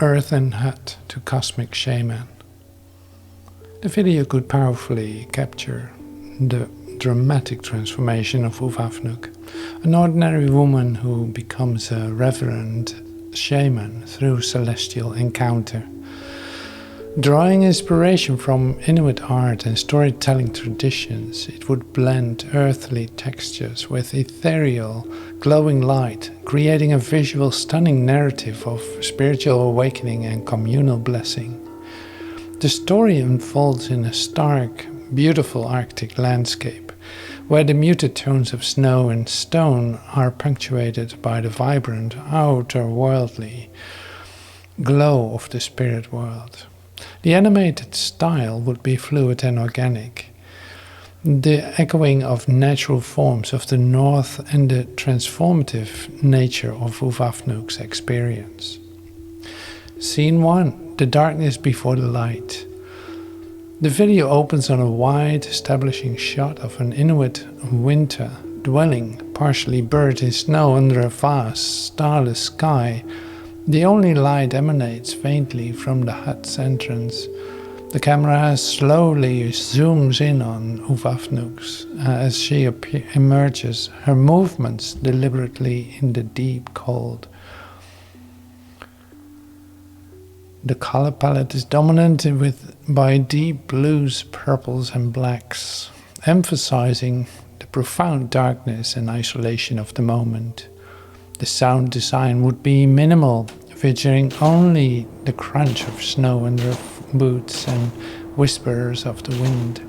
Earthen hut to cosmic shaman. The video could powerfully capture the dramatic transformation of Uvavnuk, an ordinary woman who becomes a reverend shaman through celestial encounter. Drawing inspiration from Inuit art and storytelling traditions, it would blend earthly textures with ethereal, glowing light, creating a visual, stunning narrative of spiritual awakening and communal blessing. The story unfolds in a stark, beautiful Arctic landscape, where the muted tones of snow and stone are punctuated by the vibrant, outer-worldly glow of the spirit world. The animated style would be fluid and organic, the echoing of natural forms of the north and the transformative nature of Uvavnuk's experience. Scene 1. The darkness before the light. The video opens on a wide, establishing shot of an Inuit winter dwelling, partially buried in snow under a vast, starless sky. The only light emanates faintly from the hut's entrance. The camera slowly zooms in on Uvavnuk as she emerges, her movements deliberately in the deep cold. The color palette is dominated by deep blues, purples and blacks, emphasizing the profound darkness and isolation of the moment. The sound design would be minimal, featuring only the crunch of snow under boots and whispers of the wind.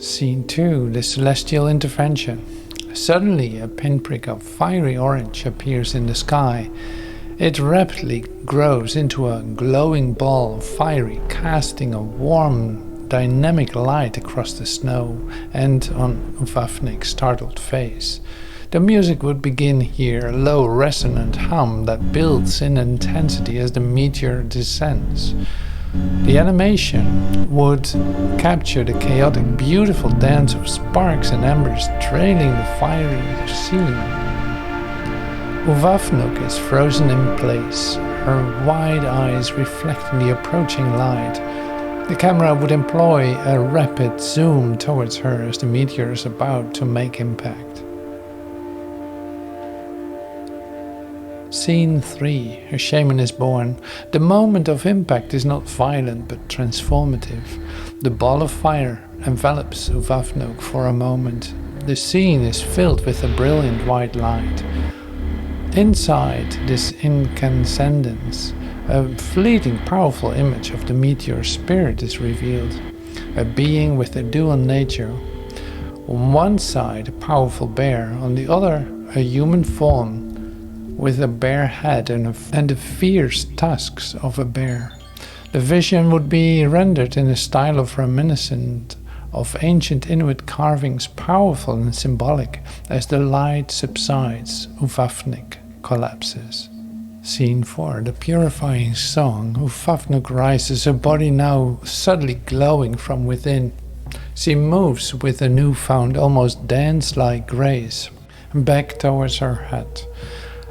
Scene 2. The celestial intervention. Suddenly, a pinprick of fiery orange appears in the sky. It rapidly grows into a glowing ball of fire, casting a warm, dynamic light across the snow and on Uvavnuk's startled face. The music would begin here, a low resonant hum that builds in intensity as the meteor descends. The animation would capture the chaotic, beautiful dance of sparks and embers trailing the fiery scene. Uvavnuk is frozen in place, her wide eyes reflecting the approaching light. The camera would employ a rapid zoom towards her as the meteor is about to make impact. Scene 3. A shaman is born. The moment of impact is not violent but transformative. The ball of fire envelops Uvavnuk for a moment. The scene is filled with a brilliant white light. Inside this incandescence, a fleeting, powerful image of the meteor spirit is revealed, a being with a dual nature. On one side, a powerful bear, on the other, a human form with a bear head and the fierce tusks of a bear. The vision would be rendered in a style of reminiscent of ancient Inuit carvings, powerful and symbolic. As the light subsides, Uvavnuk collapses. Scene 4. The purifying song. Uvavnuk rises, her body now subtly glowing from within. She moves with a newfound, almost dance-like grace, back towards her hut,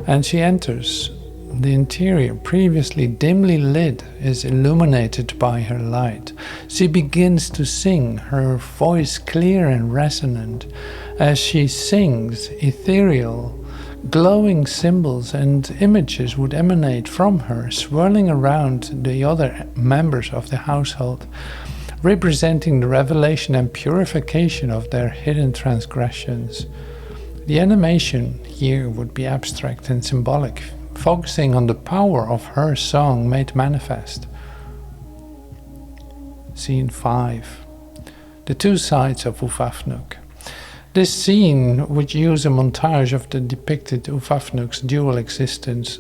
and she enters. The interior, previously dimly lit, is illuminated by her light. She begins to sing, her voice clear and resonant. As she sings, ethereal, glowing symbols and images would emanate from her, swirling around the other members of the household, representing the revelation and purification of their hidden transgressions. The animation here would be abstract and symbolic, focusing on the power of her song made manifest. Scene 5. The two sides of Uvavnuk. This scene would use a montage of the depicted Uvavnuk's dual existence.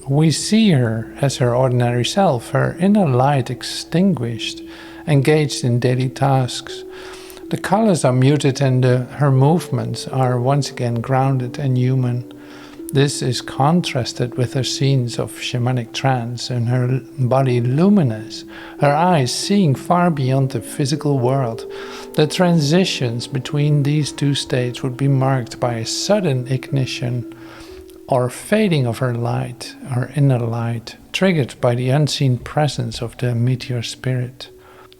We see her as her ordinary self, her inner light extinguished, engaged in daily tasks. The colors are muted and her movements are once again grounded and human. This is contrasted with her scenes of shamanic trance and her body luminous, her eyes seeing far beyond the physical world. The transitions between these two states would be marked by a sudden ignition or fading of her light, her inner light, triggered by the unseen presence of the meteor spirit.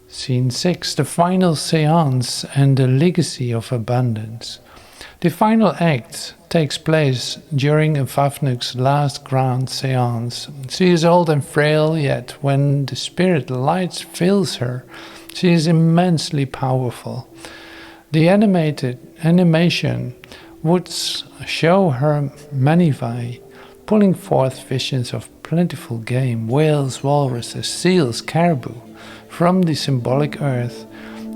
Scene 6, the final seance and the legacy of abundance. The final act takes place during Uvavnuk's last grand seance. She is old and frail, yet when the spirit light fills her, she is immensely powerful. The animation would show her Manivai, pulling forth visions of plentiful game, whales, walruses, seals, caribou, from the symbolic earth.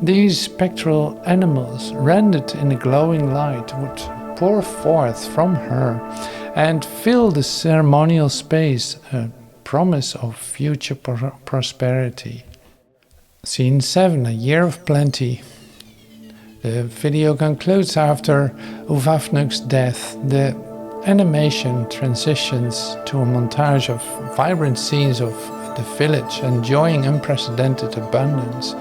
These spectral animals, rendered in a glowing light, would pour forth from her and fill the ceremonial space, a promise of future prosperity. Scene 7, a year of plenty. The video concludes after Uvavnuk's death. The animation transitions to a montage of vibrant scenes of the village enjoying unprecedented abundance.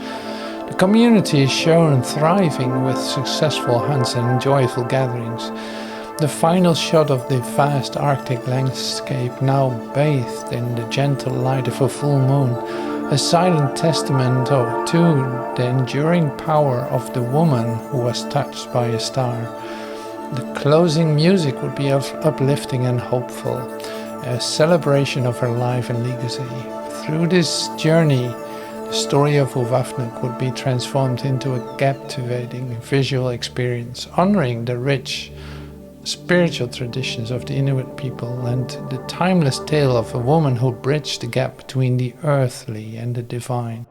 The community is shown thriving with successful hunts and joyful gatherings. The final shot of the vast Arctic landscape, now bathed in the gentle light of a full moon, a silent testament to the enduring power of the woman who was touched by a star. The closing music would be uplifting and hopeful, a celebration of her life and legacy. Through this journey, the story of Uvavnuk would be transformed into a captivating visual experience, honoring the rich spiritual traditions of the Inuit people and the timeless tale of a woman who bridged the gap between the earthly and the divine.